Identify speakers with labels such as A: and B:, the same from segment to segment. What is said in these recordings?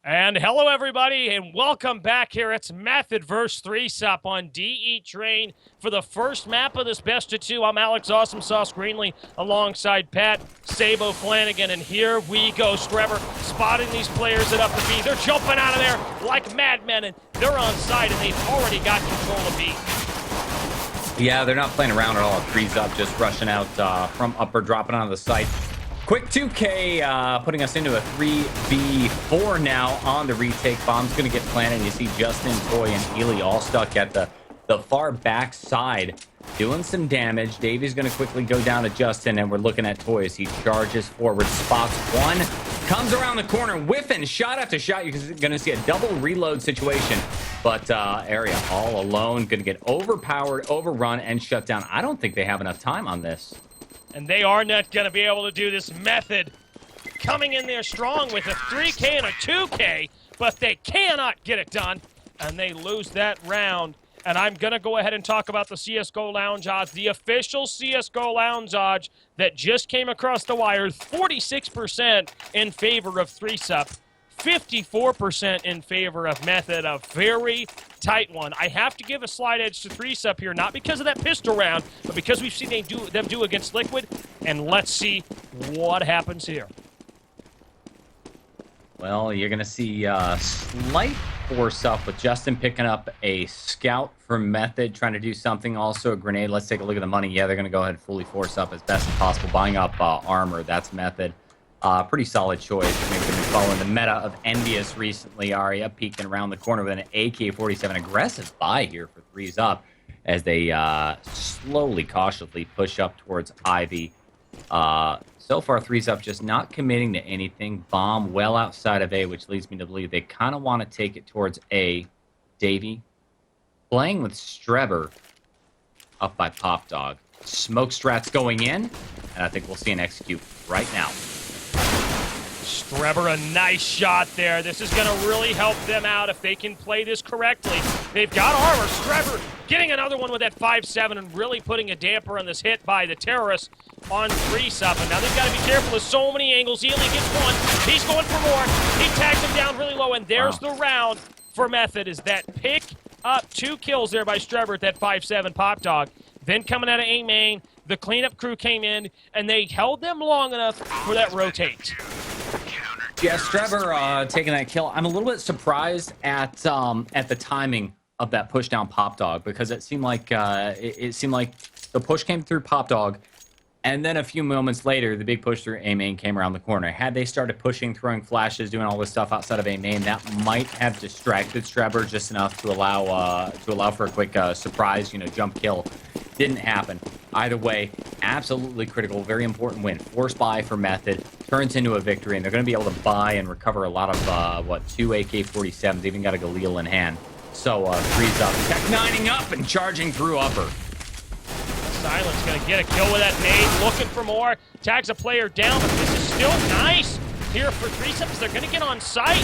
A: And hello, everybody, and welcome back here. It's Method vs. 3-Sup on DE Train for the first map of this best of two. I'm Alex AwesomeSauce Greenlee alongside Pat Sabo Flanagan, and here we go. Trevor spotting these players at up the B. They're jumping out of there like madmen, and they're on side, and they've already got control of B.
B: Yeah, they're not playing around at all. 3-Sup just rushing out from upper, dropping onto the site. Quick 2K, putting us into a 3v4 now on the retake. Bomb's going to get planted. You see Justin, Toy, and Ely all stuck at the far back side, doing some damage. Davey's going to quickly go down to Justin, and we're looking at Toy as he charges forward, spots one, comes around the corner, whiffing shot after shot. You're going to see a double reload situation, but Area all alone, going to get overpowered, overrun, and shut down. I don't think they have enough time on this.
A: And they are not going to be able to do this. Method coming in there strong with a 3K and a 2K, but they cannot get it done, and they lose that round. And I'm going to go ahead and talk about the CSGO Lounge odds, the official CSGO Lounge odds that just came across the wire. 46% in favor of 3-Sup, 54% in favor of Method, a very tight one. I have to give a slight edge to 3-Sup here, not because of that pistol round, but because we've seen them do against Liquid, and let's see what happens here.
B: Well, you're going to see slight force up with Justin picking up a scout for Method, trying to do something, also a grenade. Let's take a look at the money. Yeah, they're going to go ahead and fully force up as best as possible, buying up armor. That's Method. Pretty solid choice. Maybe they've been following the meta of Envious recently. Aria peeking around the corner with an AK-47. Aggressive buy here for 3-Sup as they slowly, cautiously push up towards Ivy. So far, 3-Sup just not committing to anything. Bomb well outside of A, which leads me to believe they kind of want to take it towards A. Davey playing with Streber up by Pop Dog. Smoke strats going in, and I think we'll see an execute right now.
A: Streber, a nice shot there. This is going to really help them out if they can play this correctly. They've got armor. Streber getting another one with that 5-7 and really putting a damper on this hit by the terrorists on 3-Sup. And now they've got to be careful. There's so many angles. Ely gets one. He's going for more. He tags him down really low, and there's the round for Method. Is that pick up 2 kills there by Streber at that 5-7 Pop Dog. Then coming out of A main, the cleanup crew came in, and they held them long enough for that rotate.
B: Yeah, Streber taking that kill. I'm a little bit surprised at the timing of that push down Pop Dog, because it seemed like the push came through Pop Dog, and then a few moments later, the big push through A main came around the corner. Had they started pushing, throwing flashes, doing all this stuff outside of A main, that might have distracted Streber just enough to allow for a quick surprise, jump kill. Didn't happen. Either way, absolutely critical, very important win. Force buy for Method turns into a victory, and they're going to be able to buy and recover a lot of 2 AK-47s. Even got a Galil in hand. So 3-Sup, tech 9ing up and charging through upper.
A: Silent's going to get a kill with that nade, looking for more. Tags a player down, but this is still nice here for 3-Sup. They're going to get on site.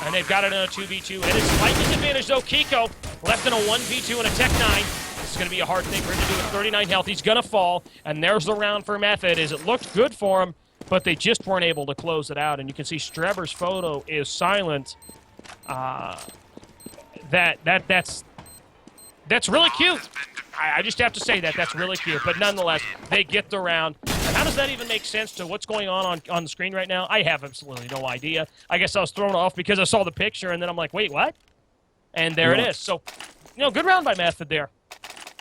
A: And they've got it in a 2v2. And it's slight disadvantage, though. Kiko left in a 1v2 and a tech 9. This is going to be a hard thing for him to do with 39 health. He's going to fall. And there's the round for Method. As it looked good for him, but they just weren't able to close it out. And you can see Streber's photo is Silent. That's really cute. I just have to say that's really cute. But nonetheless, they get the round. And how does that even make sense to what's going on the screen right now? I have absolutely no idea. I guess I was thrown off because I saw the picture, and then I'm like, wait, what? And there it is. So, good round by Method there.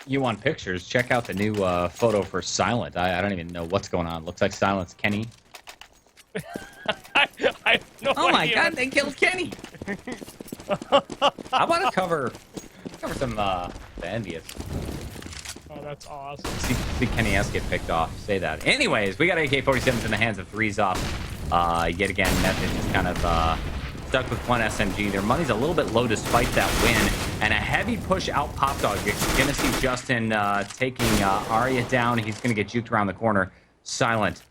B: You want pictures? Check out the new photo for Silent. I don't even know what's going on. Looks like Silent's Kenny.
A: I have no idea.
B: Oh my God, they killed Kenny. How about to cover some the Envious?
A: Oh, that's awesome.
B: See Kenny S get picked off. Say that. Anyways, we got AK-47s in the hands of 3-Sup. Yet again, Method just kind of stuck with one SMG. Their money's a little bit low despite that win. And a heavy push out Pop Dog. You're going to see Justin taking Aria down. He's going to get juked around the corner. Silent.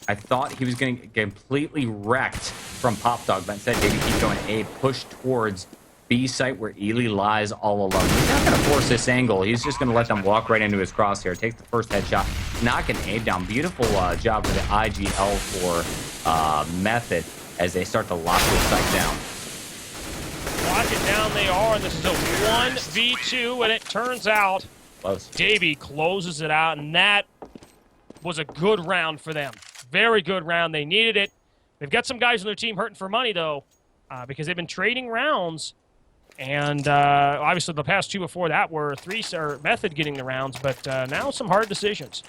B: I thought he was going to get completely wrecked from Pop Dog, but instead, Davey keep going A, push towards B site where Ely lies all alone. He's not going to force this angle. He's just going to let them walk right into his crosshair. Takes the first headshot, knocking A down. Beautiful job for the IGL for Method. as they start to lock this site down.
A: Lock it down they are, and this is a 1v2, and it turns out
B: Close.
A: Davey closes it out, and that was a good round for them. Very good round. They needed it. They've got some guys on their team hurting for money, though, because they've been trading rounds. And obviously the past two before that were Method getting the rounds, but now some hard decisions.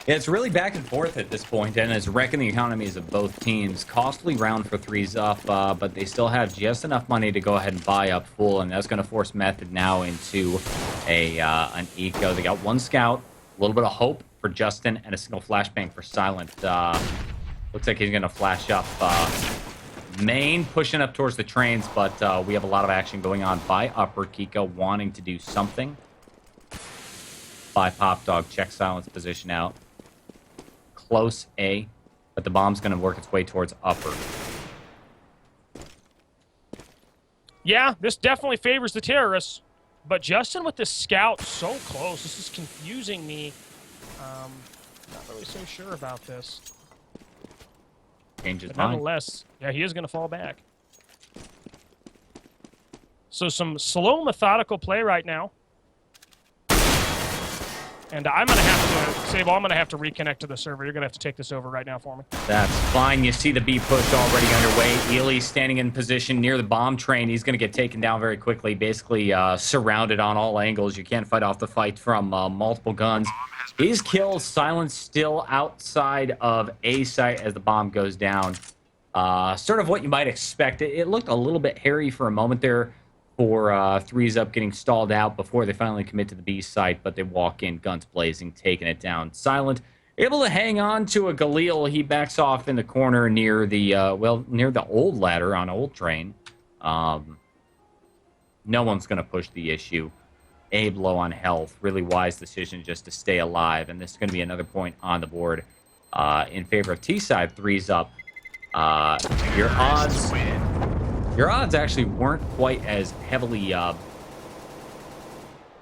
B: Yeah, it's really back and forth at this point, and it's wrecking the economies of both teams. Costly round for 3-Up, but they still have just enough money to go ahead and buy up full, and that's going to force Method now into an eco. They got one scout, a little bit of hope for Justin, and a single flashbang for Silent. Looks like he's going to flash up main, pushing up towards the trains, but we have a lot of action going on by upper. Kiko wanting to do something. By Pop Dog, check Silent's position out. Close A, but the bomb's going to work its way towards upper.
A: Yeah, this definitely favors the terrorists, but Justin with the scout so close. This is confusing me. Not really so sure about this.
B: Changes
A: But
B: mind.
A: nonetheless, yeah, he is going to fall back. So some slow, methodical play right now. And I'm going to have to, Sabo, I'm going to have to reconnect to the server. You're going to have to take this over right now for me.
B: That's fine. You see the B push already underway. Ely standing in position near the bomb train. He's going to get taken down very quickly, basically surrounded on all angles. You can't fight off the fight from multiple guns. He's killed. Silence still outside of A site as the bomb goes down. Sort of what you might expect. It looked a little bit hairy for a moment there for 3-Up getting stalled out before they finally commit to the B site, but they walk in, guns blazing, taking it down. Silent, able to hang on to a Galil. He backs off in the corner near the, near the old ladder on Old Train. No one's going to push the issue. Abe low on health. Really wise decision just to stay alive, and this is going to be another point on the board in favor of T-side. 3-Up. Your odds actually weren't quite as heavily,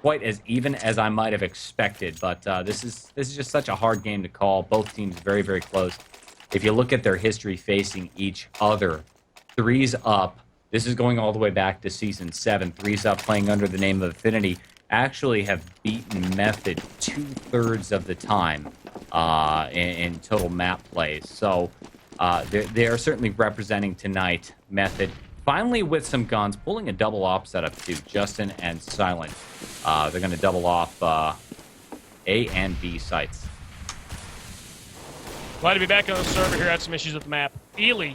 B: quite as even as I might have expected. But this is just such a hard game to call. Both teams very, very close. If you look at their history facing each other, 3-Up. This is going all the way back to season 7. 3-Up playing under the name of Affinity actually have beaten Method 2/3 of the time in total map plays. So they are certainly representing tonight Method. Finally, with some guns, pulling a double op setup too. Justin and Silent. They're going to double off A and B sites.
A: Glad to be back on the server here. Had some issues with the map. Ely,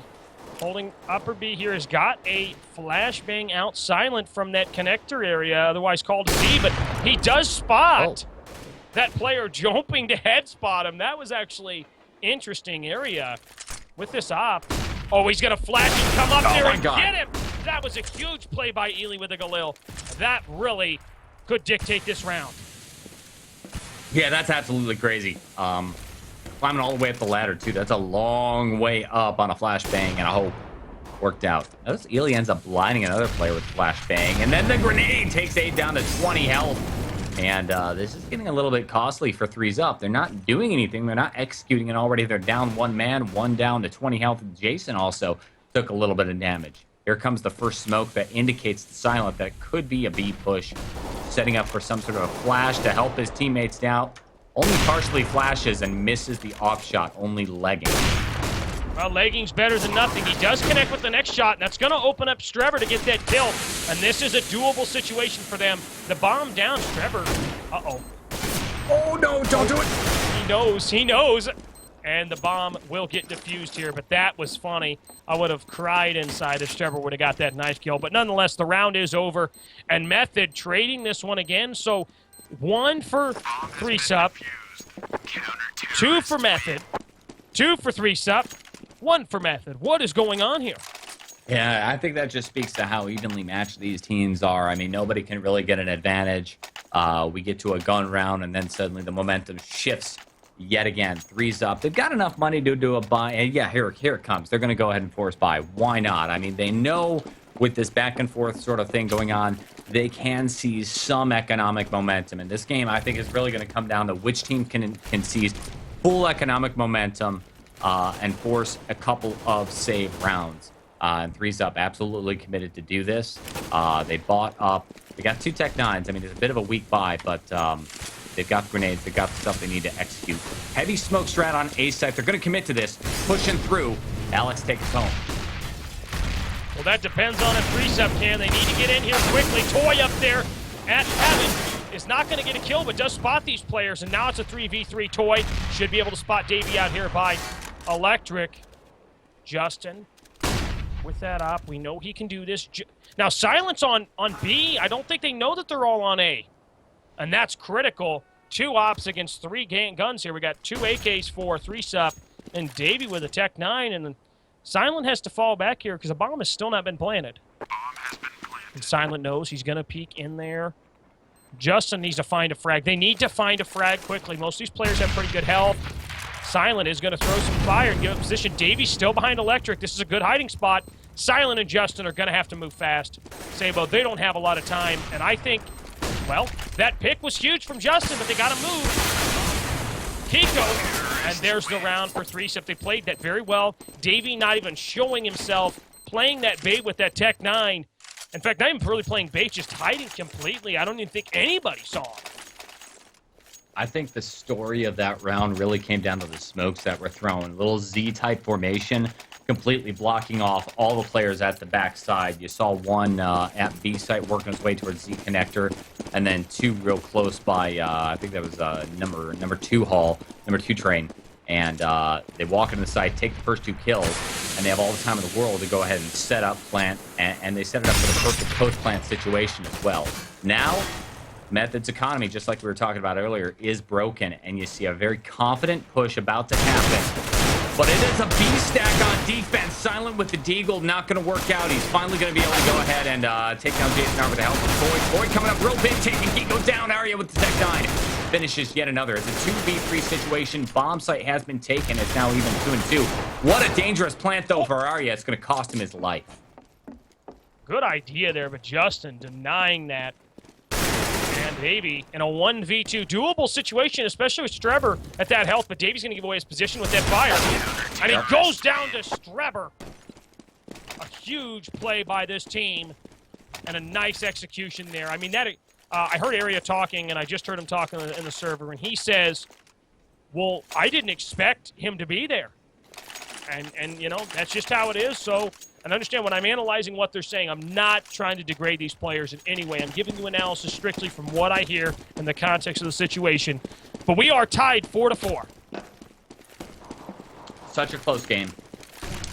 A: holding upper B here, has got a flashbang out. Silent from that connector area, otherwise called a D, but he does spot that player jumping to head spot him. That was actually interesting area with this op. Oh, he's going to flash and come up there and get him. That was a huge play by Ely with a Galil. That really could dictate this round.
B: Yeah, that's absolutely crazy. Climbing all the way up the ladder, too. That's a long way up on a flashbang, and I hope worked out. Notice Ely ends up blinding another player with flashbang, and then the grenade takes Abe down to 20 health. And this is getting a little bit costly for 3-Up. They're not doing anything. They're not executing it already. They're down one man, one down to 20 health. Jason also took a little bit of damage. Here comes the first smoke that indicates to Silent that could be a B push, setting up for some sort of a flash to help his teammates down. Only partially flashes and misses the off shot, only legging.
A: Well, legging's better than nothing. He does connect with the next shot, and that's going to open up Strever to get that kill. And this is a doable situation for them. The bomb down, Strever. Uh-oh.
B: Oh, no, don't do it.
A: He knows. And the bomb will get defused here, but that was funny. I would have cried inside if Strever would have got that knife kill. But nonetheless, the round is over. And Method trading this one again. So 1 for 3-Up, 2 for Method, 2 for 3-Up, 1 for Method. What is going on here?
B: Yeah, I think that just speaks to how evenly matched these teams are. I mean, nobody can really get an advantage. We get to a gun round, and then suddenly the momentum shifts yet again. 3-Up. They've got enough money to do a buy. And yeah, here it comes. They're going to go ahead and force buy. Why not? I mean, they know with this back and forth sort of thing going on, they can seize some economic momentum. And this game, I think, is really going to come down to which team can seize full economic momentum and force a couple of save rounds. And Threes Up absolutely committed to do this. They bought up. They got 2 Tech 9s. I mean, it's a bit of a weak buy, but they've got grenades. They've got the stuff they need to execute. Heavy smoke strat on A site. They're going to commit to this. Pushing through. Alex takes us home.
A: Well, that depends on if Threes Up can. They need to get in here quickly. Toy up there at Heaven is not going to get a kill, but does spot these players. And now it's a 3v3. Toy should be able to spot Davey out here by Electric. Justin with that op. We know he can do this. Now, Silence on B. I don't think they know that they're all on A. And that's critical. 2 ops against 3 guns here. We got 2 AKs for Threes Up. And Davey with a Tech 9. And then Silent has to fall back here because a bomb has still not been planted. And Silent knows he's going to peek in there. Justin needs to find a frag. They need to find a frag quickly. Most of these players have pretty good health. Silent is going to throw some fire and give a position. Davey's still behind Electric. This is a good hiding spot. Silent and Justin are going to have to move fast. Sabo, they don't have a lot of time. And I think, well, that pick was huge from Justin, but they got to move. Kiko, and there's the round for Threes Up. They played that very well. Davey not even showing himself, playing that bait with that Tech 9. In fact, not even really playing bait, just hiding completely. I don't even think anybody saw him.
B: I think the story of that round really came down to the smokes that were thrown. Little Z-type formation, completely blocking off all the players at the backside. You saw one at B site working his way towards Z connector, and then 2 real close by, I think that was number 2 hall, number 2 train. And they walk into the site, take the first 2 kills, and they have all the time in the world to go ahead and set up, plant, and they set it up for the perfect post-plant situation as well. Now, Method's economy, just like we were talking about earlier, is broken, and you see a very confident push about to happen. But it is a B-stack on defense. Silent with the Deagle, not going to work out. He's finally going to be able to go ahead and take down Jason R with the help of Boyd. Boyd coming up real big, taking Kiko down. Arya with the Tech 9. Finishes yet another. It's a 2v3 situation. Bomb site has been taken. It's now even 2-2. What a dangerous plant, though, for Arya. It's going to cost him his life.
A: Good idea there, but Justin denying that. And Davey in a 1v2 doable situation, especially with Streber at that health, but Davey's going to give away his position with that fire. And he goes down to Streber. A huge play by this team and a nice execution there. I mean, that I heard Area talking, and I just heard him talking in the server, and he says, well, I didn't expect him to be there. And you know, that's just how it is. So, and understand when I'm analyzing what they're saying, I'm not trying to degrade these players in any way. I'm giving you analysis strictly from what I hear in the context of the situation. But we are tied 4-4.
B: Such a close game.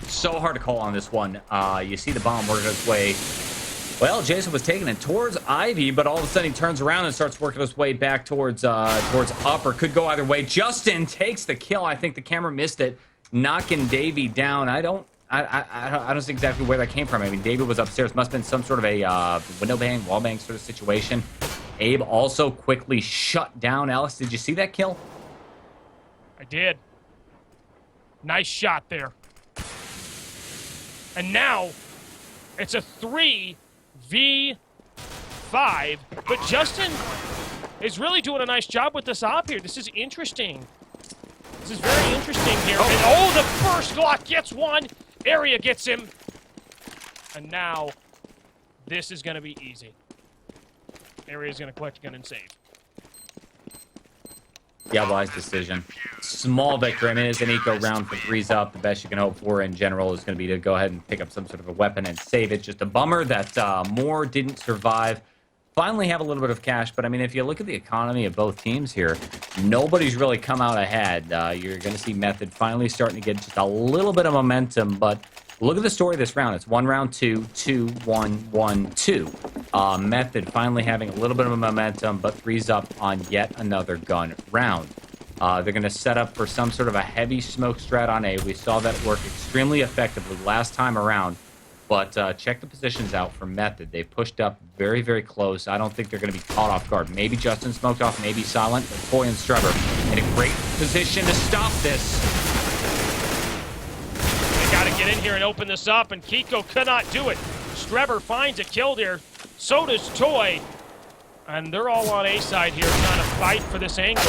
B: So hard to call on this one. You see the bomb working its way. Well, Jason was taking it towards Ivy, but all of a sudden he turns around and starts working his way back towards upper. Could go either way. Justin takes the kill. I think the camera missed it, knocking Davey down. I don't see exactly where that came from. I mean, David was upstairs. Must have been some sort of a window bang, wall bang sort of situation. Abe also quickly shut down. Alex, did you see that kill?
A: I did. Nice shot there. And now it's a 3v5, but Justin is really doing a nice job with this op here. This is interesting. This is very interesting here. Oh, and, the first Glock gets one. Area gets him. And now this is going to be easy. Area's going to collect a gun and save.
B: Yeah, wise decision. Small victory. I mean, it's an eco round for Threes Up. The best you can hope for in general is going to be to go ahead and pick up some sort of a weapon and save it. Just a bummer that Moore didn't survive. Finally have a little bit of cash, but I mean, if you look at the economy of both teams here, nobody's really come out ahead. You're going to see Method finally starting to get just a little bit of momentum, but look at the story of this round. It's 1 round 2, 2, 1, 1, 2. Method finally having a little bit of a momentum, but Threes Up on yet another gun round. They're going to set up for some sort of a heavy smoke strat on A. We saw that work extremely effectively last time around. But check the positions out for Method. They pushed up very, very close. I don't think they're going to be caught off guard. Maybe Justin smoked off, maybe Silent, but Toy and Streber in a great position to stop this.
A: They got to get in here and open this up, and Kiko cannot do it. Streber finds a kill there. So does Toy. And they're all on A side here trying to fight for this angle.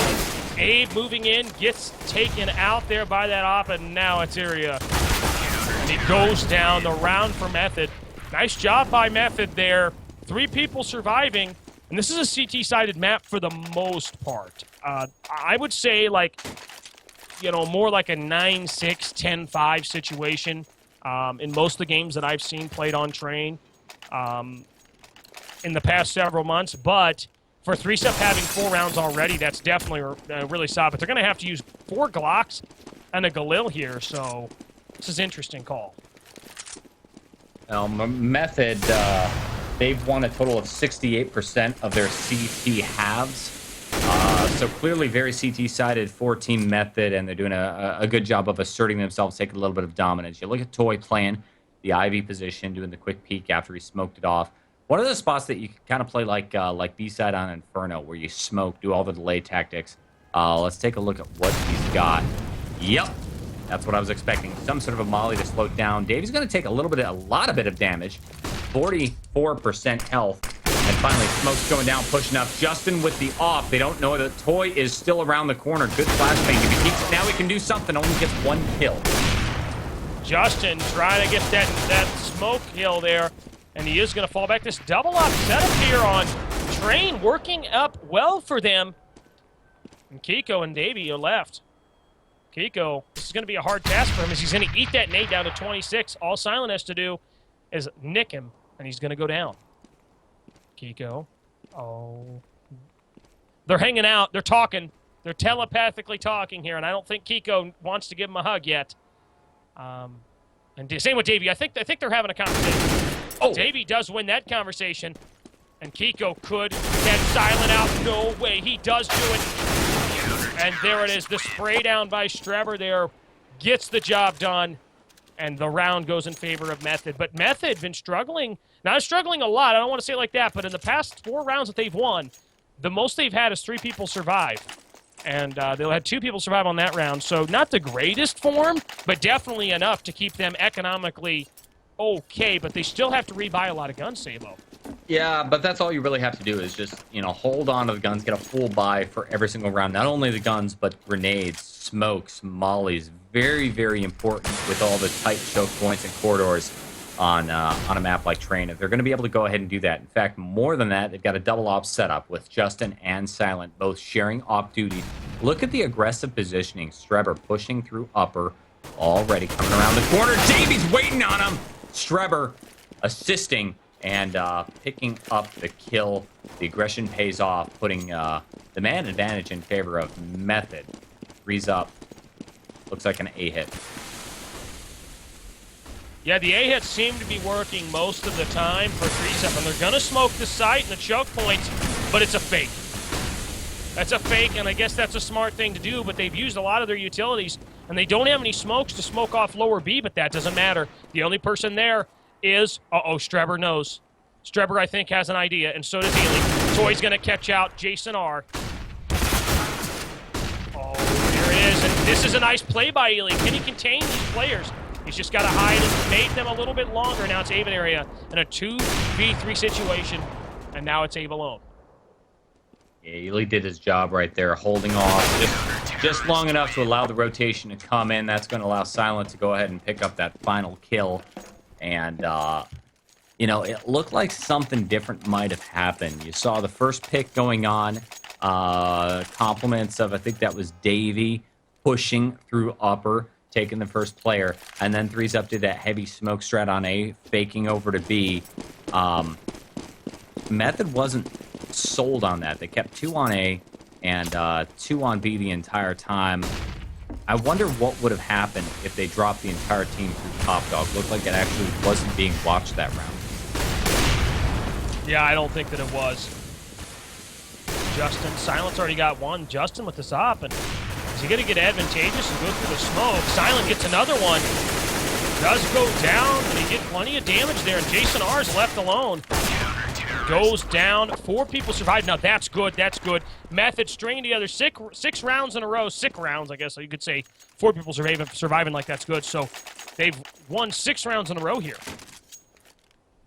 A: Abe moving in, gets taken out there by that op, and now it's area. And he goes down. The round for Method. Nice job by Method there. 3 people surviving. And this is a CT-sided map for the most part. I would say, like, more like a 9-6, 10-5 situation in most of the games that I've seen played on Train in the past several months. But for 3-Step having 4 rounds already, that's definitely really solid. But they're going to have to use 4 Glocks and a Galil here, so this is an interesting call.
B: Method, they've won a total of 68% of their CT halves. So clearly very CT-sided 4-team Method, and they're doing a good job of asserting themselves, taking a little bit of dominance. You look at Toy playing the Ivy position, doing the quick peek after he smoked it off. One of the spots that you can kind of play like B-side on Inferno, where you smoke, do all the delay tactics. Let's take a look at what he's got. Yep, that's what I was expecting. Some sort of a molly to slow it down. Davey's going to take a lot of damage. 44% health. And finally, Smoke's going down, pushing up. Justin with the off. They don't know that Toy is still around the corner. Good flashbang. If he keeps it now, he can do something. Only gets 1 kill.
A: Justin trying to get that smoke kill there. And he is going to fall back. This double up setup here on Train working up well for them. And Kiko and Davey are left. Kiko, this is going to be a hard task for him as he's going to eat that nade down to 26. All Silent has to do is nick him, and he's going to go down. Kiko. Oh. They're hanging out. They're talking. They're telepathically talking here, and I don't think Kiko wants to give him a hug yet. And same with Davey. I think they're having a conversation. Oh, Davey does win that conversation, and Kiko could get Silent out. No way. He does do it. And there it is. The spray down by Streber there gets the job done, and the round goes in favor of Method. But Method been struggling. Not struggling a lot. I don't want to say it like that, but in the past 4 rounds that they've won, the most they've had is 3 people survive. And they'll have 2 people survive on that round. So not the greatest form, but definitely enough to keep them economically okay. But they still have to rebuy a lot of guns, Sabo.
B: Yeah, but that's all you really have to do is just, hold on to the guns, get a full buy for every single round. Not only the guns, but grenades, smokes, mollies. Very, very important with all the tight choke points and corridors on a map like Train. If they're going to be able to go ahead and do that. In fact, more than that, they've got a double op setup with Justin and Silent both sharing op duty. Look at the aggressive positioning. Streber pushing through upper, already coming around the corner. Davey's waiting on him. Streber assisting and picking up the kill. The aggression pays off, putting the man advantage in favor of Method. 3's up. Looks like an A hit.
A: Yeah, the A hits seem to be working most of the time for 3-Step, and they're going to smoke the site and the choke points, but it's a fake. That's a fake, and I guess that's a smart thing to do, but they've used a lot of their utilities, and they don't have any smokes to smoke off lower B, but that doesn't matter. The only person there is, Streber knows. Streber, I think, has an idea, and so does Ely. Toy's going to catch out Jason R. Oh, there it is, and this is a nice play by Ely. Can he contain these players? He's just got to hide and made them a little bit longer. Now it's Abe in area in a 2v3 situation, and now it's Abe alone.
B: Yeah, Ely did his job right there, holding off just long enough to allow the rotation to come in. That's going to allow Silent to go ahead and pick up that final kill. And, it looked like something different might have happened. You saw the first pick going on, compliments of, I think that was Davey, pushing through upper, taking the first player, and then 3-Step did that heavy smoke strat on A, faking over to B. Method wasn't sold on that. They kept 2 on A and 2 on B the entire time. I wonder what would have happened if they dropped the entire team through Top Dog. Looked like it actually wasn't being watched that round.
A: Yeah, I don't think that it was. Justin, Silent's already got 1. Justin with this op, and is he going to get advantageous and go through the smoke? Silent gets another one. Does go down, and he get plenty of damage there, and Jason R is left alone. Goes down. 4 people survive. Now that's good. That's good. Method stringing together 6 rounds in a row. 6 rounds, I guess you could say. 4 people surviving like that's good. So they've won 6 rounds in a row here.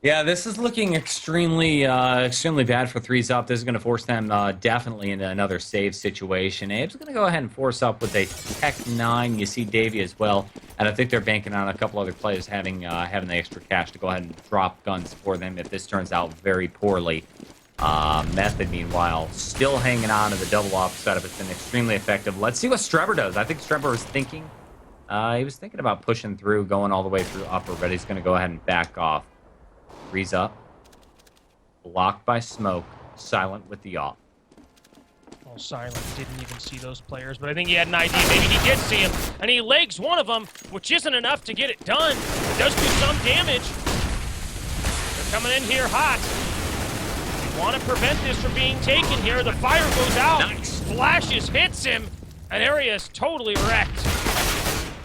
B: Yeah, this is looking extremely bad for threes up. This is going to force them definitely into another save situation. Abe's going to go ahead and force up with a Tech 9. You see Davey as well, and I think they're banking on a couple other players having the extra cash to go ahead and drop guns for them if this turns out very poorly. Method, meanwhile, still hanging on to the double off setup. It's been extremely effective. Let's see what Strebber does. I think Strebber was thinking. He was thinking about pushing through, going all the way through upper, but he's going to go ahead and back off. Threes up. Blocked by smoke. Silent with the op.
A: Well, Silent didn't even see those players, but I think he had an idea. Maybe he did see him, and he legs one of them, which isn't enough to get it done. It does do some damage. They're coming in here hot. They want to prevent this from being taken here. The fire goes out.
B: Nice.
A: Flashes, hits him, and area is totally wrecked.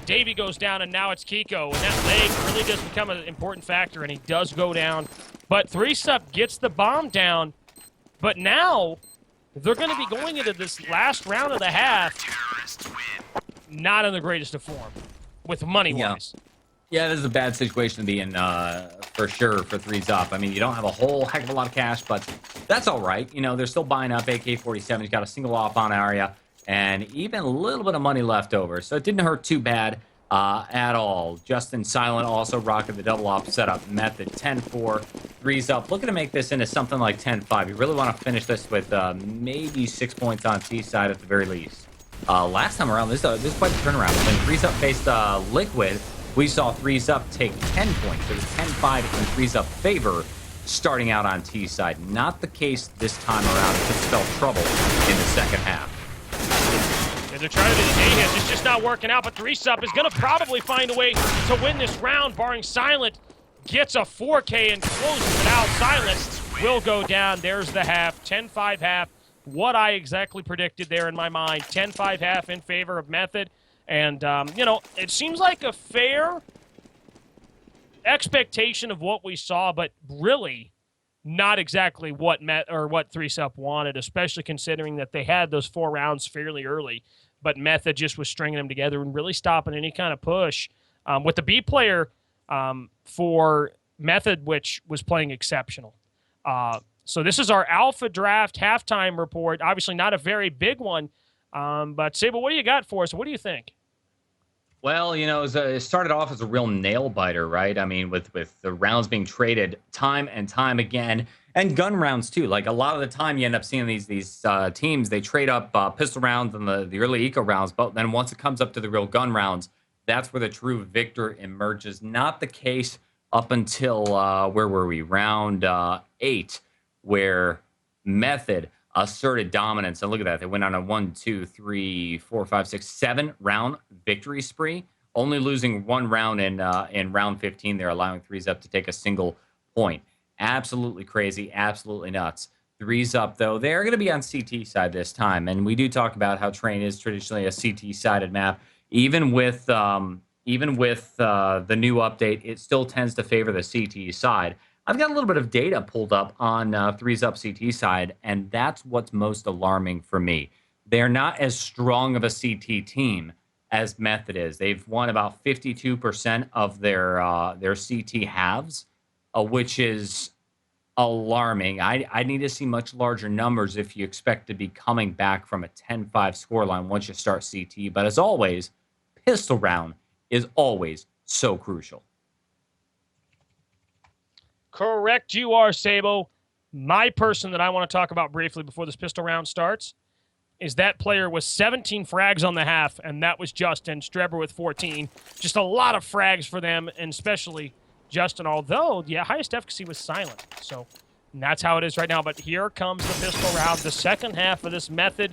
A: Davey goes down, and now it's Kiko, and that leg really does become an important factor, and he does go down. But 3-Sup gets the bomb down, but now they're going to be going into this last round of the half not in the greatest of form, with money-wise.
B: Yeah, this is a bad situation to be in, for sure, for 3-Sup. I mean, you don't have a whole heck of a lot of cash, but that's all right. You know, they're still buying up AK-47. He's got a single op on area, and even a little bit of money left over. So it didn't hurt too bad at all. Justin Silent also rocking the double op setup method. 10-4, 3-Sup. Looking to make this into something like 10-5. You really want to finish this with maybe 6 points on T side at the very least. Last time around, this is quite a turnaround. When 3-Sup faced Liquid, we saw 3-Sup take 10 points. It was 10-5 in 3-Sup favor starting out on T side. Not the case this time around. It just spelled trouble in the second half.
A: They're trying to do the day-hits. It's just not working out, but 3-Sup is going to probably find a way to win this round, barring Silent gets a 4K and closes it out. Silent will go down. There's the half. 10-5 half. What I exactly predicted there in my mind. 10-5 half in favor of Method. And, you know, it seems like a fair expectation of what we saw, but really not exactly what 3-Sup wanted, especially considering that they had those 4 rounds fairly early. But Method just was stringing them together and really stopping any kind of push. With the B player for Method, which was playing exceptional. So this is our Alpha Draft halftime report. Obviously not a very big one. But Sabo, what do you got for us? What do you think?
B: Well, you know, it started off as a real nail-biter, right? I mean, with the rounds being traded time and time again, and gun rounds, too. Like, a lot of the time you end up seeing these teams, they trade up pistol rounds and the early eco rounds, but then once it comes up to the real gun rounds, that's where the true victor emerges. Not the case up until, where were we? Round 8, where Method asserted dominance. And look at that. They went on a 1, 2, 3, 4, 5, 6, 7 round victory spree, only losing 1 round in round 15. They're allowing 3-Sup to take a single point. Absolutely crazy. Absolutely nuts. 3-Sup, though, they're going to be on CT side this time. And we do talk about how Train is traditionally a CT sided map. Even with the new update, it still tends to favor the CT side. I've got a little bit of data pulled up on 3-Sup CT side, and that's what's most alarming for me. They're not as strong of a CT team as Method is. They've won about 52% of their CT halves, which is alarming. I need to see much larger numbers if you expect to be coming back from a 10-5 scoreline once you start CT. But as always, pistol round is always so crucial.
A: Correct you are, Sabo. My person that I want to talk about briefly before this pistol round starts is that player with 17 frags on the half, and that was Justin. Strebber with 14. Just a lot of frags for them, and especially Justin, although the highest efficacy was Silent. So that's how it is right now. But here comes the pistol round, the second half of this Method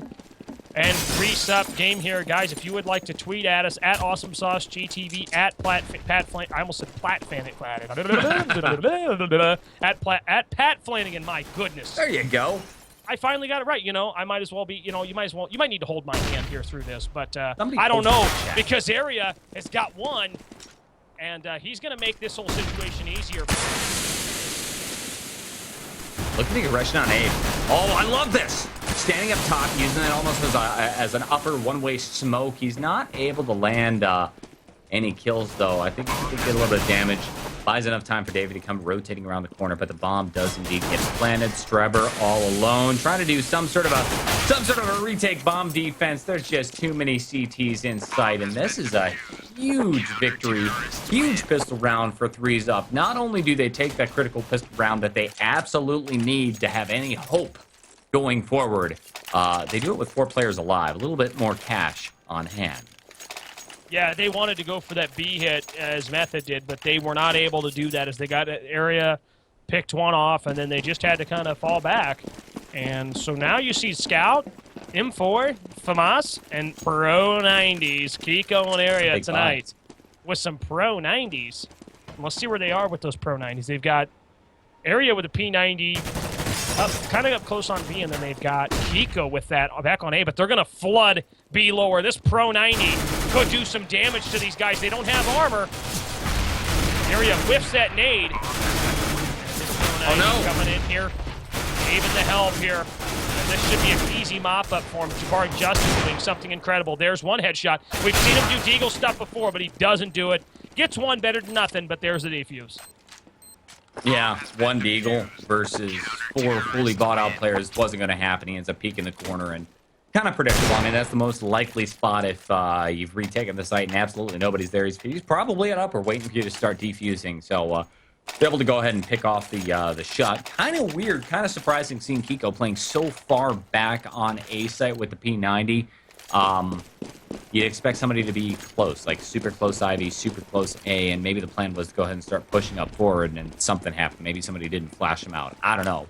A: and 3-Sup game here. Guys, if you would like to tweet at us, at AwesomeSauceGTV, at Pat Flanagan. I almost said Platt Flanagan. At Pat Flanagan, my goodness.
B: There you go.
A: I finally got it right. You know, I might as well be, you might need to hold my hand here through this, but I don't know, because Area has got one, and he's going to make this whole situation easier.
B: Look at the aggression on Abe. Oh, I love this. Standing up top, using it almost as an upper one-way smoke. He's not able to land any kills, though. I think he did get a little bit of damage. Buys enough time for Davey to come rotating around the corner, but the bomb does indeed get planted. Streber all alone, trying to do some sort of a retake bomb defense. There's just too many CTs in sight, and this is a huge victory, huge pistol round for Threes Up. Not only do they take that critical pistol round that they absolutely need to have any hope going forward, they do it with 4 players alive, a little bit more cash on hand.
A: Yeah, they wanted to go for that B hit as Method did, but they were not able to do that as they got an area, picked one off, and then they just had to kind of fall back. And so now you see Scout, M4, FAMAS, and Pro 90s. Kiko and Area tonight with some Pro 90s. And let's see where they are with those Pro 90s. They've got Area with a P90 up, kind of up close on B, and then they've got Kiko with that back on A, but they're going to flood B lower. This Pro 90 could do some damage to these guys. They don't have armor. Area whiffs that nade.
B: Oh, no.
A: Coming in here, giving the help here. And this should be an easy mop-up for him. Jabari Justice doing something incredible. There's one headshot. We've seen him do Deagle stuff before, but he doesn't do it. Gets one, better than nothing, but there's the defuse.
B: Yeah, 1 Deagle versus 4 fully bought-out players wasn't going to happen. He ends up peeking the corner, and kind of predictable. I mean, that's the most likely spot if you've retaken the site and absolutely nobody's there. He's probably at upper, waiting for you to start defusing. So, be able to go ahead and pick off the shot. Kind of weird, kind of surprising seeing Kiko playing so far back on A site with the P90. You'd expect somebody to be close, like super close Ivy, super close A, and maybe the plan was to go ahead and start pushing up forward, and then something happened. Maybe somebody didn't flash him out. I don't know.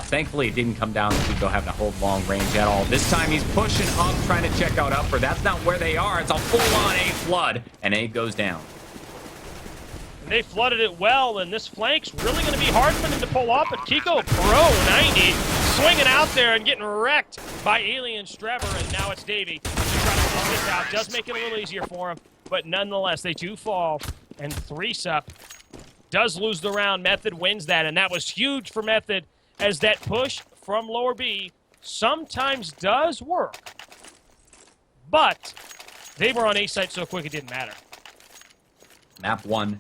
B: Thankfully, it didn't come down to Kiko having to hold long range at all. This time, he's pushing up, trying to check out upper. That's not where they are. It's a full-on A flood, and A goes down.
A: They flooded it well, and this flank's really going to be hard for them to pull off. But Kiko Pro 90 swinging out there and getting wrecked by Alien Streber, and now it's Davey to try to pull this out. Does make it a little easier for him, but nonetheless, they do fall, and Threes Up does lose the round. Method wins that, and that was huge for Method, as that push from lower B sometimes does work. But they were on A site so quick it didn't matter.
B: Map 1.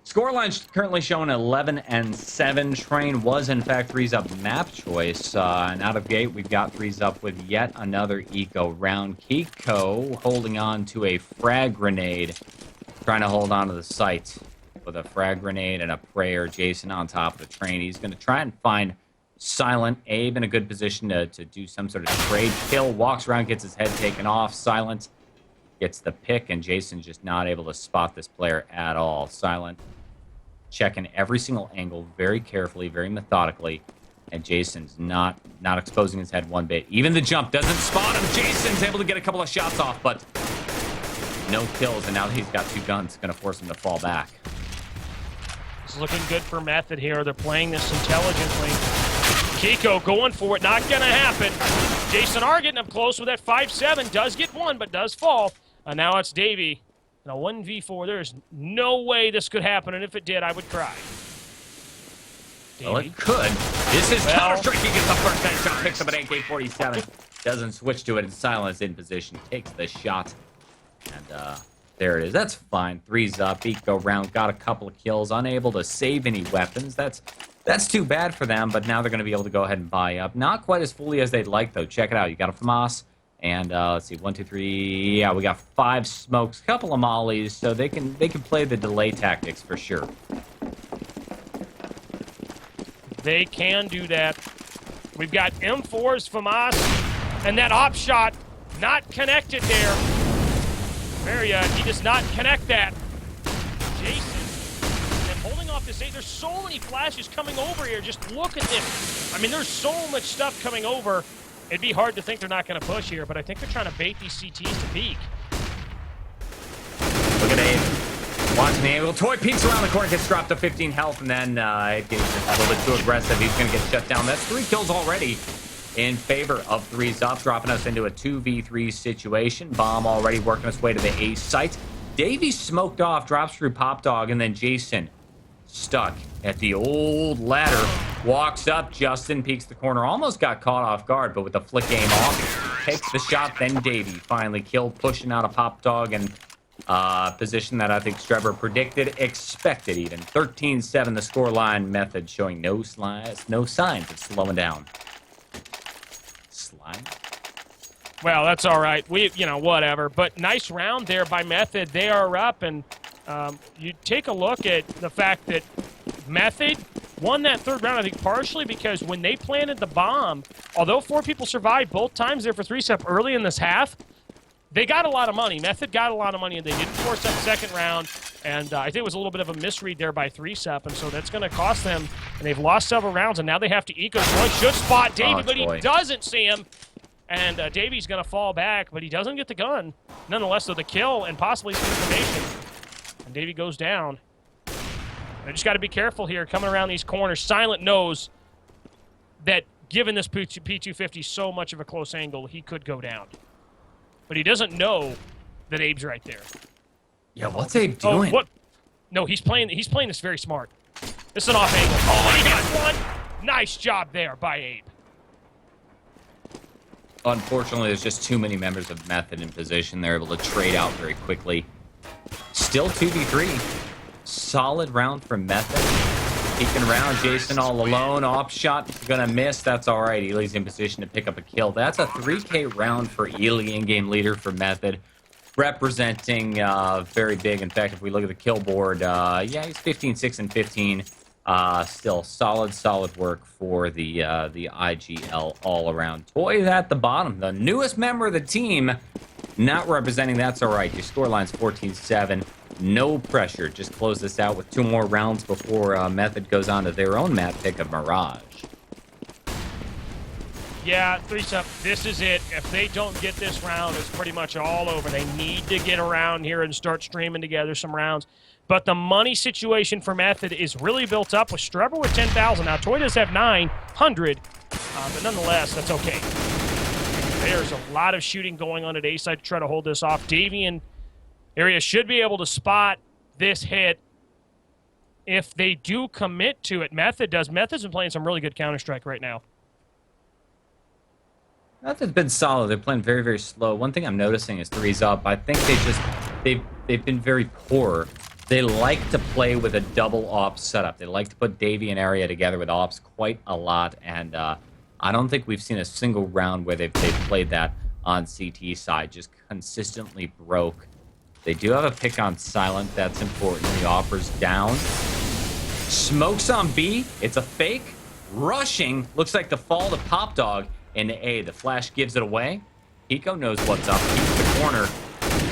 B: Scoreline currently showing 11-7. Train was, in fact, Threes Up map choice. And out of gate, we've got Threes Up with yet another eco round. Kiko holding on to a frag grenade, trying to hold on to the site with a frag grenade and a prayer. Jason on top of the train. He's going to try and find Silent. Abe in a good position to do some sort of trade kill. Walks around, gets his head taken off. Silent gets the pick, and Jason's just not able to spot this player at all. Silent checking every single angle very carefully, very methodically, and Jason's not exposing his head one bit. Even the jump doesn't spot him. Jason's able to get a couple of shots off, but no kills, and now that he's got 2 guns, it's going to force him to fall back.
A: It's looking good for Method here. They're playing this intelligently. Kiko going for it. Not going to happen. Jason R getting up close with that 5-7. Does get one, but does fall. And now it's Davey. In a 1v4, there's no way this could happen, and if it did, I would cry.
B: Well, it could. This is Counter-Strike. He gets the first headshot, picks up an AK-47, doesn't switch to it, and Silence in position, takes the shot, and there it is. That's fine. Threes Up, eco round, got a couple of kills, unable to save any weapons. That's too bad for them, but now they're going to be able to go ahead and buy up. Not quite as fully as they'd like, though. Check it out. You got a FAMAS. And let's see, 1, 2, 3. Yeah, we got 5 smokes, a couple of mollies, so they can play the delay tactics for sure.
A: They can do that. We've got M4's FAMAS, and that op shot not connected there. Maria, he does not connect that. Jason, and holding off this 8. There's so many flashes coming over here. Just look at this. I mean, there's so much stuff coming over. It'd be hard to think they're not going to push here, but I think they're trying to bait these CTs to peek.
B: Look at Abe. Watching the angle. Toy peeks around the corner, gets dropped to 15 health, and then it gets a little bit too aggressive. He's going to get shut down. That's 3 kills already in favor of Threes Up, dropping us into a 2v3 situation. Bomb already working its way to the A site. Davey smoked off, drops through Pop Dog, and then Jason stuck at the old ladder. Walks up, Justin peeks the corner, almost got caught off guard, but with the flick aim off, takes the shot, then Davey finally killed, pushing out a Pop Dog, and Position that I think Strebber predicted, expected even. 13-7 the scoreline. Method showing no signs of slowing down. Slime?
A: Well, that's all right. Whatever. But nice round there by Method. They are up, and you take a look at the fact that Method won that third round, I think, partially because when they planted the bomb, although 4 people survived both times there for 3-Sep early in this half, they got a lot of money. Method got a lot of money, and they didn't force that second round. And I think it was a little bit of a misread there by 3-Sep, and so that's going to cost them. And they've lost several rounds, and now they have to eco. Troy should spot Davey, but he doesn't see him. And Davey's going to fall back, but he doesn't get the gun. Nonetheless, though, the kill and possibly some information. And Davey goes down. I just got to be careful here coming around these corners. Silent knows that given this P250 so much of a close angle, he could go down. But he doesn't know that Abe's right there.
B: Yeah, what's Abe doing?
A: What? No, he's playing this very smart. This is an off angle. Oh, he got one. Nice job there by Abe.
B: Unfortunately, there's just too many members of Method in position. They're able to trade out very quickly. Still 2v3. Solid round from Method. Peeking around, Jason all alone. Op shot gonna miss. That's all right. Ely's in position to pick up a kill. That's a 3K round for Ely, in-game leader for Method. Representing very big. In fact, if we look at the kill board, yeah, he's 15, 6, and 15. Still solid work for the IGL all around. Toy at the bottom, the newest member of the team, not representing. That's all right. Your scoreline's 14-7. No pressure. Just close this out with 2 more rounds before Method goes on to their own map pick of Mirage.
A: Yeah, 3-Sep, this is it. If they don't get this round, it's pretty much all over. They need to get around here and start streaming together some rounds. But the money situation for Method is really built up with Strebber with 10,000. Now, Toy does have 900, but nonetheless, that's okay. There's a lot of shooting going on at A side to try to hold this off. Davian area should be able to spot this hit if they do commit to it. Method does. Method's been playing some really good Counter-Strike right now.
B: Method's been solid. They're playing very, very slow. One thing I'm noticing is 3-Up. I think they've been very poor. They like to play with a double ops setup. They like to put Davey and Area together with ops quite a lot, and I don't think we've seen a single round where they've played that on CT side. Just consistently broke. They do have a pick on Silent. That's important. The offer's down. Smokes on B. It's a fake. Rushing. Looks like the fall to Pop Dog into A. The flash gives it away. Pico knows what's up. Keeps the corner.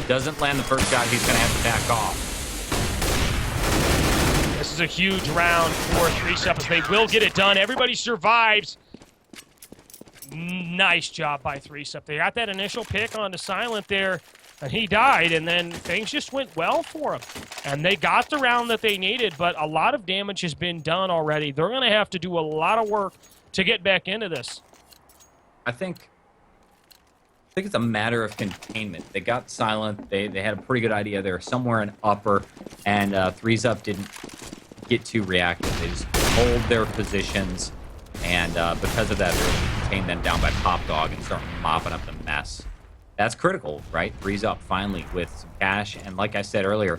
B: Doesn't land the first shot. He's going to have to back off.
A: This is a huge round for 3-Sep as they will get it done. Everybody survives. Nice job by 3-Sep. They got that initial pick onto Silent there, and he died, and then things just went well for him. And they got the round that they needed, but a lot of damage has been done already. They're going to have to do a lot of work to get back into this.
B: I think it's a matter of containment. They got Silent. They had a pretty good idea. They were somewhere in upper, and 3-Up didn't get too reactive. They just hold their positions, and because of that, they're able to contain them down by Pop Dog and start mopping up the mess. That's critical, right? 3-Up finally with some cash, and like I said earlier,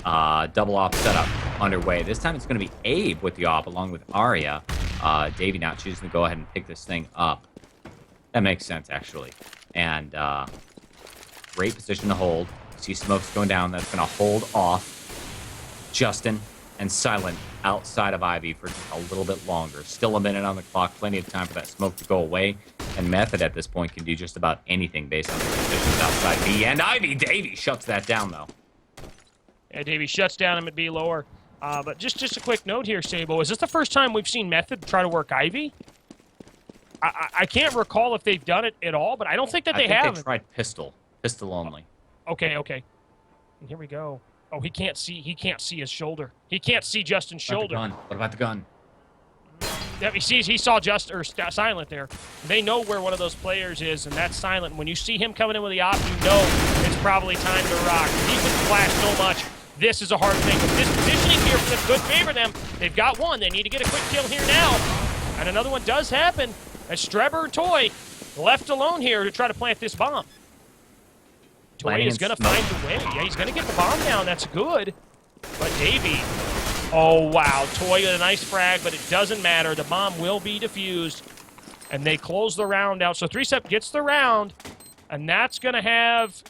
B: double op setup underway. This time it's going to be Abe with the op along with Arya. Davey now choosing to go ahead and pick this thing up. That makes sense, actually. And great position to hold. See smokes going down. That's going to hold off Justin and Silent outside of Ivy for just a little bit longer. Still a minute on the clock. Plenty of time for that smoke to go away. And Method at this point can do just about anything based on the positions outside B and Ivy. Davey shuts that down, though.
A: Yeah, Davey shuts down him at B lower. But just a quick note here, Sabo. Is this the first time we've seen Method try to work Ivy? I can't recall if they've done it at all, but I don't think that they have.
B: They tried pistol only.
A: Okay. And here we go. Oh, he can't see his shoulder. He can't see Justin's shoulder.
B: What about the gun?
A: He saw Silent there. They know where one of those players is, and that's Silent. When you see him coming in with the op, you know it's probably time to rock. He can flash so much. This is a hard thing. But this positioning here for them could favor them. They've got one. They need to get a quick kill here now. And another one does happen. As Strebber and Toy left alone here to try to plant this bomb. Toy is going to find the way. Yeah, he's going to get the bomb down. That's good. But Davey, oh, wow. Toy with a nice frag, but it doesn't matter. The bomb will be defused. And they close the round out. So 3-Sep gets the round, and that's going to have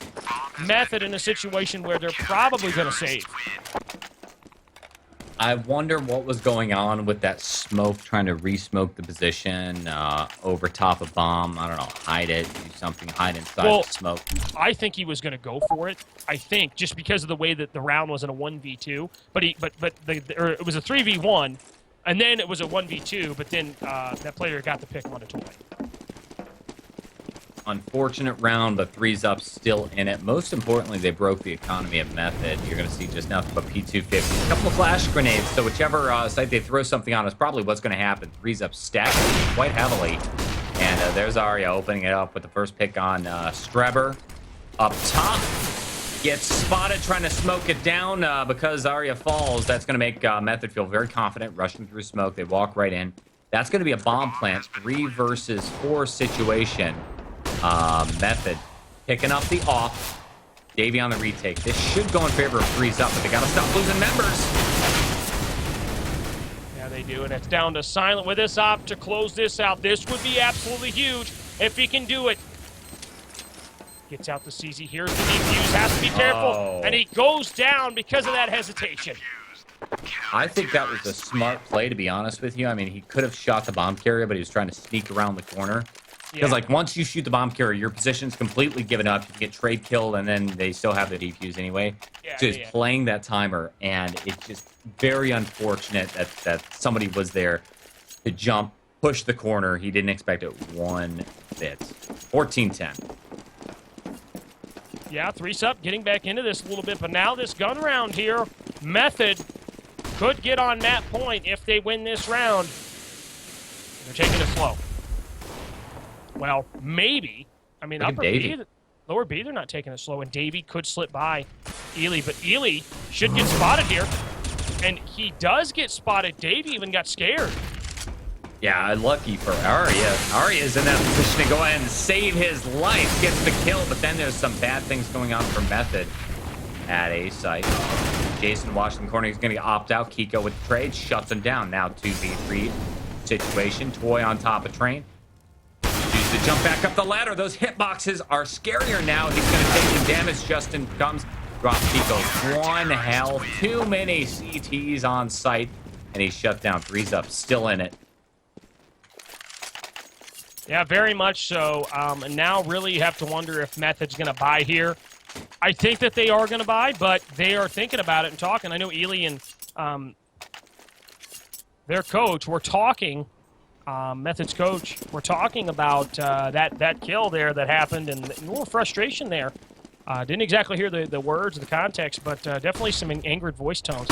A: Method in a situation where they're probably going to save.
B: I wonder what was going on with that smoke, trying to re-smoke the position over top of bomb. I don't know, hide it, do something, hide inside the smoke.
A: I think he was going to go for it. I think just because of the way that the round was in a 1v2, but it was a 3v1, and then it was a 1v2. But then that player got the pick on a Toy.
B: Unfortunate round, but 3-Up still in it. Most importantly, they broke the economy of Method. You're going to see just nothing but P250. A couple of flash grenades, so whichever site they throw something on is probably what's going to happen. 3-Up stacking quite heavily. And there's Arya opening it up with the first pick on Streber. Up top, gets spotted trying to smoke it down because Arya falls. That's going to make Method feel very confident, rushing through smoke. They walk right in. That's going to be a bomb plant, 3 versus 4 situation. Method picking up the off. Davey on the retake. This should go in favor of 3-Up, but they got to stop losing members.
A: Yeah, they do, and it's down to Silent with this op to close this out. This would be absolutely huge if he can do it. Gets out the CZ. Here's the defuse. Has to be careful, and he goes down because of that hesitation.
B: I think that was a smart play, to be honest with you. I mean, he could have shot the bomb carrier, but he was trying to sneak around the corner. Because, like, once you shoot the bomb carrier, your position's completely given up. You can get trade killed, and then they still have the defuse anyway. So he's playing that timer, and it's just very unfortunate that somebody was there to jump, push the corner. He didn't expect it one bit. 14-10.
A: Yeah, 3-Up getting back into this a little bit, but now this gun round here, Method could get on that point if they win this round. They're taking it slow. Well, maybe. I mean, upper B, lower B, they're not taking it slow, and Davey could slip by Ely, but Ely should get spotted here, and he does get spotted. Davey even got scared.
B: Yeah, lucky for Arya. Arya's in that position to go ahead and save his life, gets the kill, but then there's some bad things going on for Method at A site. Jason watching the corner, he's going to opt out. Kiko with the trade, shuts him down. Now 2v3 situation. Toy on top of Train. To jump back up the ladder. Those hitboxes are scarier now. He's going to take some damage. Justin comes, drops Kiko. 1 health. Too many CTs on site, and he's shut down. 3-Up, still in it.
A: Yeah, very much so. And now really you have to wonder if Method's going to buy here. I think that they are going to buy, but they are thinking about it and talking. I know Ely and their coach were talking. Method's coach, we're talking about that kill there that happened, and a little frustration there. Didn't exactly hear the words, the context, but definitely some angered voice tones.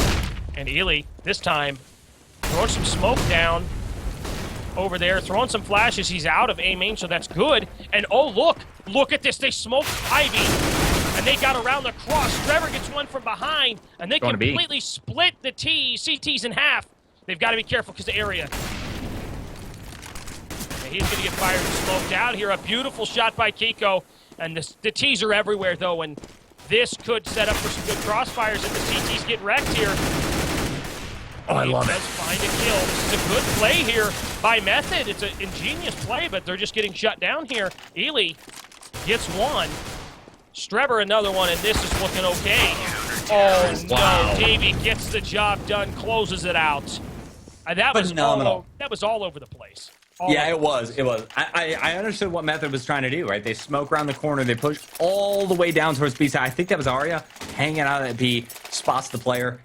A: And Ely, this time, throwing some smoke down over there, throwing some flashes. He's out of A main, so that's good. And oh, look at this. They smoked Ivy, and they got around the cross. Trevor gets one from behind, and they completely split the CTs in half. They've got to be careful because the area. He's going to get fired and smoked out here. A beautiful shot by Kiko. And the T's are everywhere, though, and this could set up for some good crossfires if the CTs get wrecked here.
B: Oh, I love it.
A: Does find a kill. This is a good play here by Method. It's an ingenious play, but they're just getting shut down here. Ely gets one. Streber another one, and this is looking okay. Oh, no. Davey gets the job done, closes it out. That was phenomenal. That was all over the place.
B: Yeah, it was. I understood what Method was trying to do, right? They smoke around the corner. They push all the way down towards B side. I think that was Arya hanging out at B, spots the player.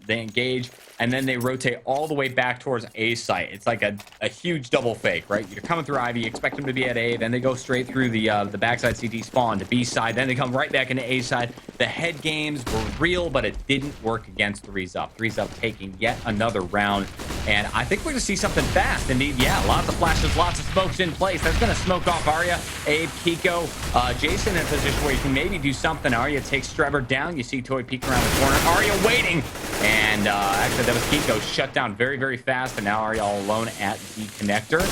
B: They engage, and then they rotate all the way back towards A site. It's like a huge double fake, right? You're coming through Ivy, you expect them to be at A, then they go straight through the backside CT spawn to B side, then they come right back into A side. The head games were real, but it didn't work against 3-Up. 3-Up taking yet another round, and I think we're going to see something fast. Indeed, yeah, lots of flashes, lots of smokes in place. That's going to smoke off Arya, Abe, Kiko, Jason in a position where you can maybe do something. Arya takes Streber down. You see Toy peek around the corner. Arya waiting, and actually that was Kiko shut down very, very fast, and now Arya all alone at the connector.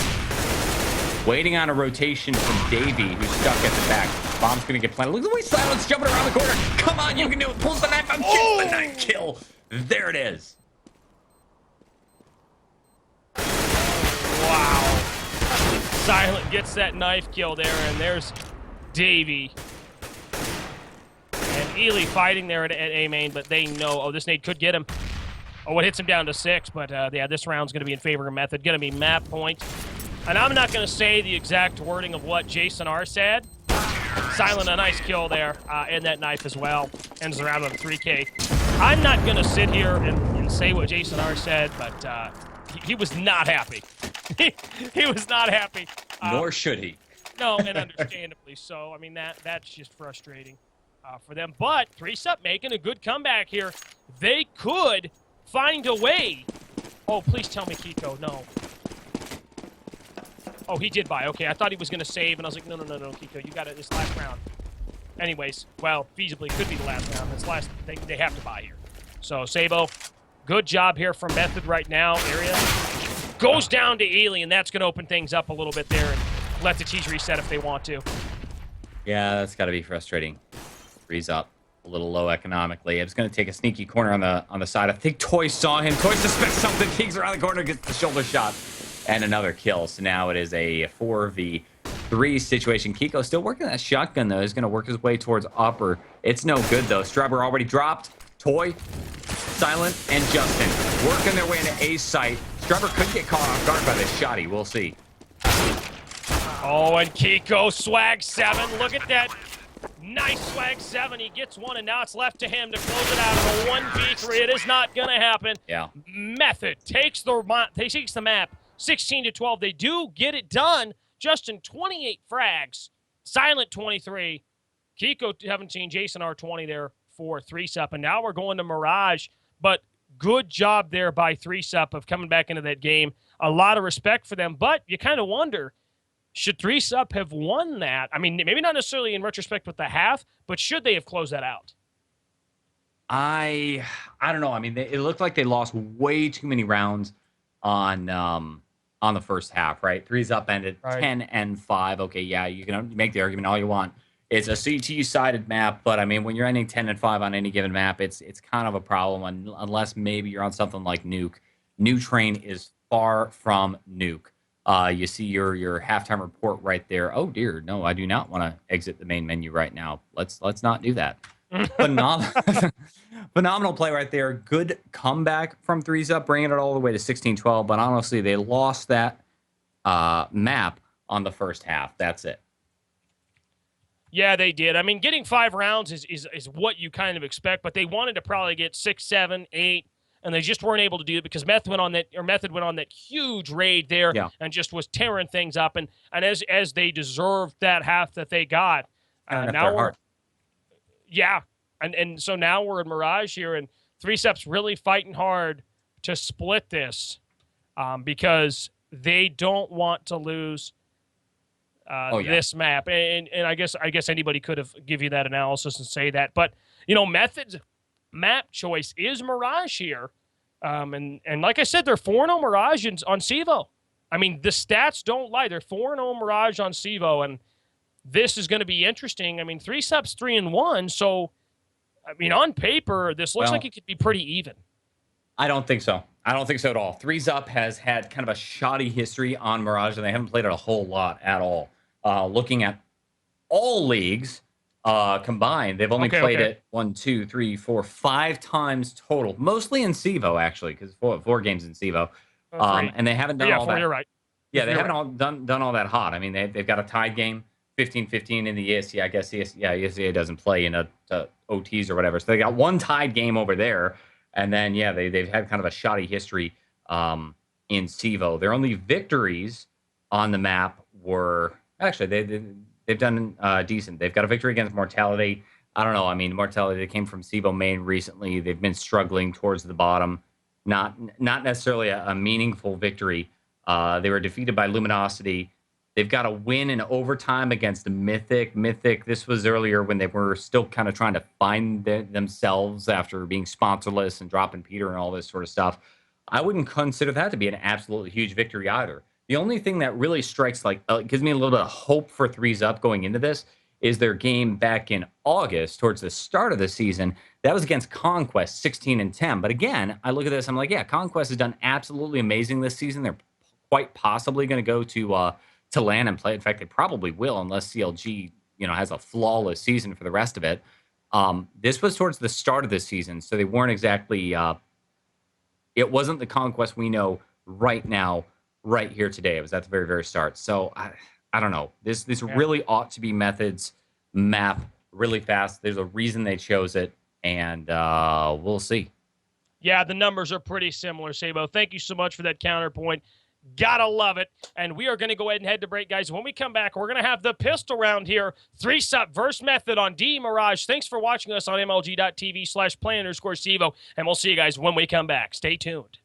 B: Waiting on a rotation from Davey, who's stuck at the back. Bomb's going to get planted. Look at the way Silence jumping around the corner. Come on, you can do it. Pulls the knife out, gets the knife kill. There it is.
A: Wow. Silent gets that knife kill there, and there's Davey. And Ely fighting there at A main, but they know, oh, this nade could get him. Oh, it hits him down to 6, but yeah, this round's going to be in favor of Method. Going to be map point. And I'm not going to say the exact wording of what Jason R said. Silent, a nice kill there, and that knife as well. Ends the round on a 3K. I'm not going to sit here and say what Jason R said, but he was not happy. He was not happy.
B: Nor should he.
A: No, and understandably so. I mean, that's just frustrating for them. But 3-Sup making a good comeback here. They could find a way. Oh, please tell me Kiko. No. Oh, he did buy. Okay, I thought he was going to save, and I was like, no, Kiko, you got it this last round. Anyways, well, feasibly could be the last round. This last, they have to buy here. So, Sabo, good job here from Method right now. Area goes down to Ely, and that's going to open things up a little bit there and let the T's reset if they want to.
B: Yeah, that's got to be frustrating. 3-Sup, a little low economically. It's going to take a sneaky corner on the side. I think Toy saw him. Toy suspects something. Kings around the corner, gets the shoulder shot. And another kill. So now it is a 4v3 situation. Kiko still working that shotgun, though. He's going to work his way towards upper. It's no good, though. Strawberry already dropped. Toy, Silent, and Justin working their way into A site. Strawberry could get caught off guard by this shotty. We'll see.
A: Oh, and Kiko, swag 7. Look at that. Nice swag 7. He gets one, and now it's left to him to close it out on a 1v3. It is not going to happen.
B: Yeah.
A: Method takes the map. 16-12. They do get it done. Justin, 28 frags. Silent, 23. Kiko, 17. Jason R, 20 there for 3-Sup. And now we're going to Mirage. But good job there by 3-Sup of coming back into that game. A lot of respect for them. But you kind of wonder, should 3-Sup have won that? I mean, maybe not necessarily in retrospect with the half, but should they have closed that out?
B: I don't know. I mean, it looked like they lost way too many rounds on the first half, right? 3-Sup ended 10-5. Okay, yeah, you can make the argument all you want. It's a CT-sided map, but I mean, when you're ending 10-5 on any given map, it's kind of a problem unless maybe you're on something like Nuke. New Train is far from Nuke. You see your halftime report right there. Oh dear, no, I do not want to exit the main menu right now. Let's not do that. Phenomenal play right there. Good comeback from 3-Sup, bringing it all the way to 16-12. But honestly, they lost that map on the first half. That's it.
A: Yeah, they did. I mean, getting 5 rounds is what you kind of expect, but they wanted to probably get 6, 7, 8, and they just weren't able to do it because Method went on that huge raid there and just was tearing things up. And as they deserved that half that they got, now yeah. And so now we're in Mirage here, and 3-Sup's really fighting hard to split this because they don't want to lose this map. And I guess anybody could have give you that analysis and say that. But, you know, Method's map choice is Mirage here. And like I said, they're 4-0 Mirage on CEVO. I mean, the stats don't lie. They're 4-0 Mirage on CEVO, and this is going to be interesting. I mean, 3-Sup's 3-1, so I mean, on paper, this looks like it could be pretty even.
B: I don't think so. I don't think so at all. 3-Sup has had kind of a shoddy history on Mirage, and they haven't played it a whole lot at all. Looking at all leagues combined, they've only played it 1, 2, 3, 4, 5 times total. Mostly in CEVO, actually, because 4 games in CEVO. And they haven't done all that.
A: You're right.
B: Yeah, they haven't done all that hot. I mean, they've got a tied game. 15-15 in the ESC. I guess ESC doesn't play in OTs or whatever. So they got one tied game over there. And then, they've had kind of a shoddy history in CEVO. Their only victories on the map were... Actually, they've done decent. They've got a victory against Mortality. I don't know. I mean, Mortality, they came from CEVO main recently. They've been struggling towards the bottom. Not necessarily a meaningful victory. They were defeated by Luminosity. They've got a win in overtime against the Mythic. This was earlier when they were still kind of trying to find themselves after being sponsorless and dropping Peter and all this sort of stuff. I wouldn't consider that to be an absolutely huge victory either. The only thing that really strikes like gives me a little bit of hope for Threes Up going into this is their game back in August towards the start of the season. That was against Conquest, 16-10. But again, I look at this, I'm like, yeah, Conquest has done absolutely amazing this season. They're quite possibly going to go to LAN and play. In fact, they probably will unless CLG has a flawless season for the rest of it. This was towards the start of the season, so they weren't exactly. It wasn't the Conquest we know right now, right here today. It was at the very, very start. So I don't know. This really ought to be Method's map really fast. There's a reason they chose it, and we'll see.
A: Yeah, the numbers are pretty similar, Sabo. Thank you so much for that counterpoint. Gotta love it. And we are going to go ahead and head to break, guys. When we come back, we're going to have the pistol round here. 3-Sup versus Method on D Mirage. Thanks for watching us on MLG.TV/play_CEVO. And we'll see you guys when we come back. Stay tuned.